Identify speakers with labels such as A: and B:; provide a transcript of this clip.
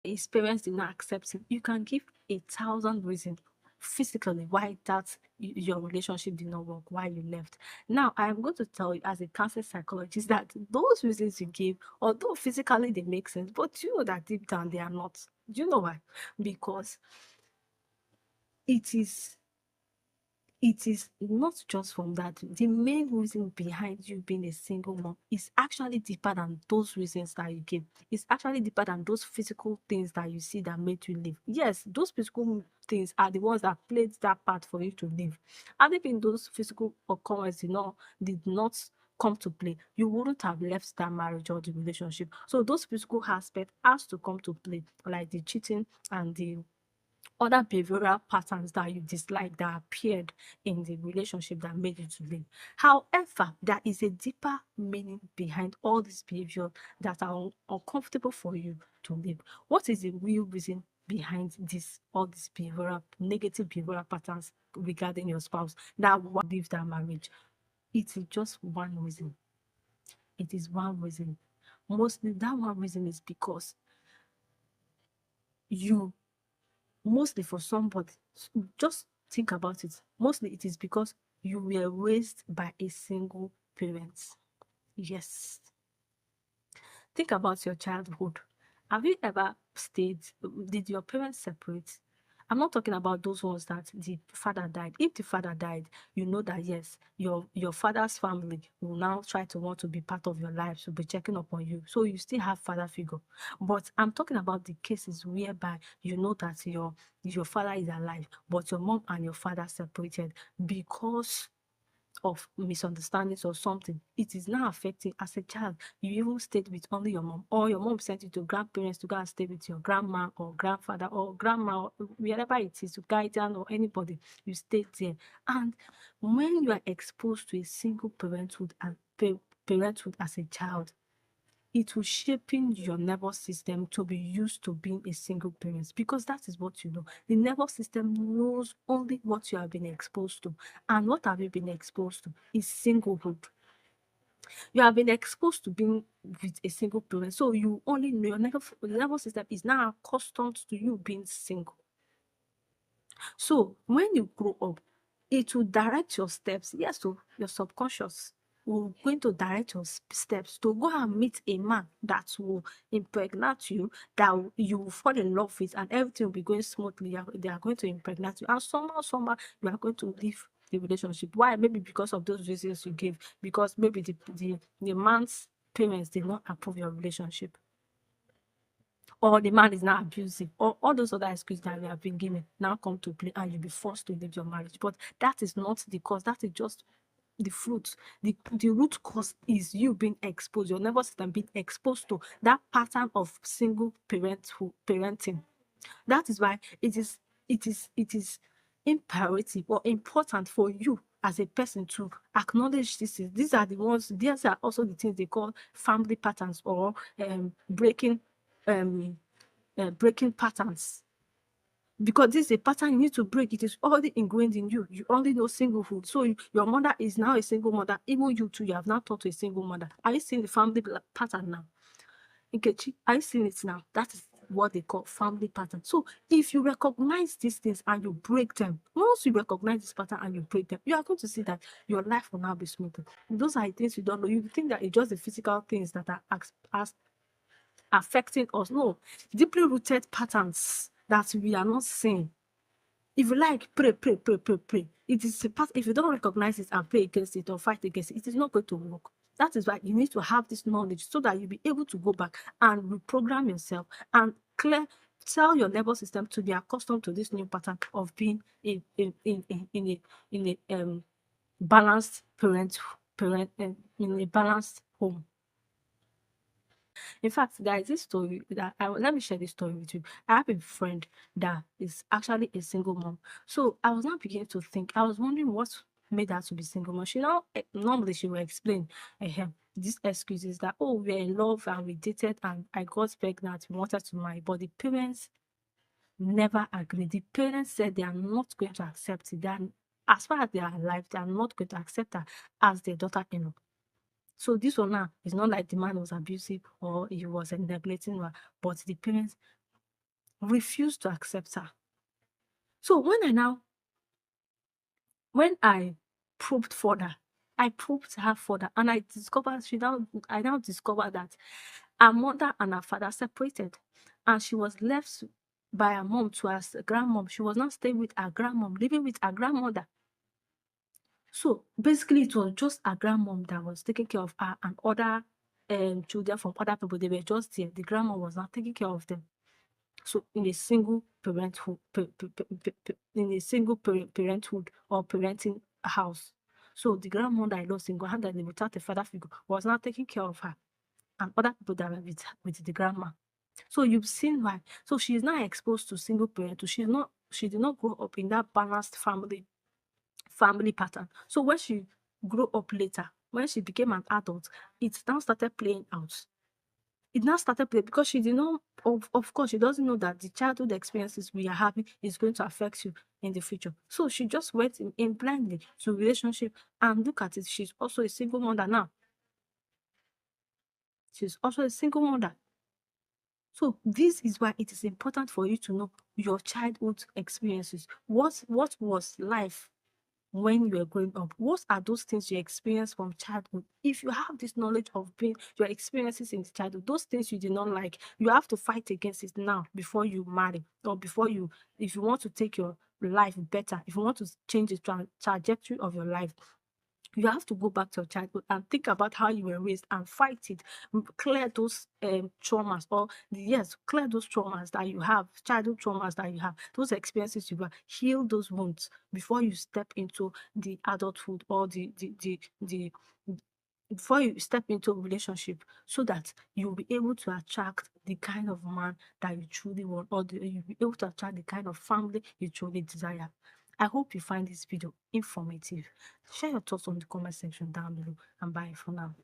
A: his parents did not accept him. You can give 1,000 reasons physically why that your relationship did not work, why you left. Now, I'm going to tell you as a counseling psychologist that those reasons you give, although physically they make sense, but you know that deep down they are not. Do you know why? Because it is it is not just from that. The main reason behind you being a single mom is actually deeper than those reasons that you give. It's actually deeper than those physical things that you see that made you leave. Yes, those physical things are the ones that played that part for you to leave. Had it been those physical occurrences did not come to play, you wouldn't have left that marriage or the relationship. So those physical aspects has to come to play, like the cheating and the other behavioral patterns that you dislike that appeared in the relationship that made you to leave. However, there is a deeper meaning behind all these behaviors that are uncomfortable for you to leave. What is the real reason behind all these negative behavioral patterns regarding your spouse that will leave that marriage? It is just one reason. It is one reason. Mostly that one reason is because you mostly for somebody, just think about it, mostly it is because you were raised by a single parent. Yes, think about your childhood. Have you ever stayed? Did your parents separate? I'm not talking about those ones that the father died. If the father died, you know that yes, your father's family will now try to want to be part of your life, to be checking up on you. So you still have father figure. But I'm talking about the cases whereby you know that your father is alive, but your mom and your father separated because of misunderstandings or something. It is now affecting as a child. You even stayed with only your mom, or your mom sent you to grandparents to go and stay with your grandma or grandfather or grandma, or wherever it is, to guardian or anybody. You stayed there. And when you are exposed to a single parenthood and parenthood as a child, it will shaping your nervous system to be used to being a single parent, because that is what you know. The nervous system knows only what you have been exposed to. And what have you been exposed to is singlehood. You have been exposed to being with a single parent. So you only know the nervous system is now accustomed to you being single. So when you grow up, it will direct your steps. Yes, so your subconscious will going to direct your steps to go and meet a man that will impregnate you, that you will fall in love with, and everything will be going smoothly. They are going to impregnate you, and somehow you are going to leave the relationship. Why? Maybe because of those reasons you gave. Because maybe the man's parents did not approve your relationship, or the man is now abusive, or all those other excuses that we have been given now come to play, and you'll be forced to leave your marriage. But that is not the cause. That is just the fruit. The root cause is you being exposed, your nervous system being exposed to that pattern of single parenting. That is why it is imperative or important for you as a person to acknowledge these are the ones, these are also the things they call family patterns, or um breaking patterns. Because this is a pattern you need to break. It is already ingrained in you. You only know singlehood. So your mother is now a single mother. Even you too, you have now taught to a single mother. Are you seeing the family pattern now? Nkechi, are you seeing it now? That is what they call family pattern. So if you recognize these things and you break them, once you recognize this pattern and you break them, you are going to see that your life will now be smoother. Those are the things you don't know. You think that it's just the physical things that are as affecting us. No, deeply rooted patterns that we are not seeing. If you like, pray, pray, pray, pray, pray. It is a part. If you don't recognize it and pray against it or fight against it, it is not going to work. That is why you need to have this knowledge so that you'll be able to go back and reprogram yourself and tell your nervous system to be accustomed to this new pattern of being in a balanced in a balanced home. In fact, there is this story that let me share this story with you. I have a friend that is actually a single mom. So I was now beginning to think, I was wondering what made her to be single mom. She now, normally she will explain these excuses that, oh, we're in love and we dated and I got pregnant, we wanted to marry, but the parents never agreed. The parents said they are not going to accept it. As far as they are alive, they are not going to accept her as their daughter-in-law. So this one now is not like the man was abusive or he was neglecting her, but the parents refused to accept her. So when I probed further, I probed her further, and I now discovered that her mother and her father separated, and she was left by her mom to her grandmom. She was not staying with her grandmom, living with her grandmother. So basically, it was just her grandmom that was taking care of her, and other children from other people, they were just there. The grandma was not taking care of them. So in a single parenthood, in a single parenthood or parenting house. So the grandmother I lost single-handedly without a father figure was not taking care of her and other people that were with the grandma. So you've seen why. So she's not exposed to single parent. She did not grow up in that balanced family pattern. So when she grew up later, when she became an adult, it now started playing out. It now started playing because she did not, of course, she doesn't know that the childhood experiences we are having is going to affect you in the future. So she just went in blindly to relationship, and look at it. She's also a single mother now. She's also a single mother. So this is why it is important for you to know your childhood experiences. What was life when you were growing up? What are those things you experienced from childhood? If you have this knowledge of being your experiences in childhood, those things you did not like, you have to fight against it now before you marry, or before you, if you want to take your life better, if you want to change the trajectory of your life, you have to go back to your childhood and think about how you were raised and fight it. Clear those traumas, or yes, clear those traumas that you have, childhood traumas that you have, those experiences you have, heal those wounds before you step into the adulthood, or the before you step into a relationship, so that you'll be able to attract the kind of man that you truly want, or you'll be able to attract the kind of family you truly desire. I hope you find this video informative. Share your thoughts on the comment section down below, and bye for now.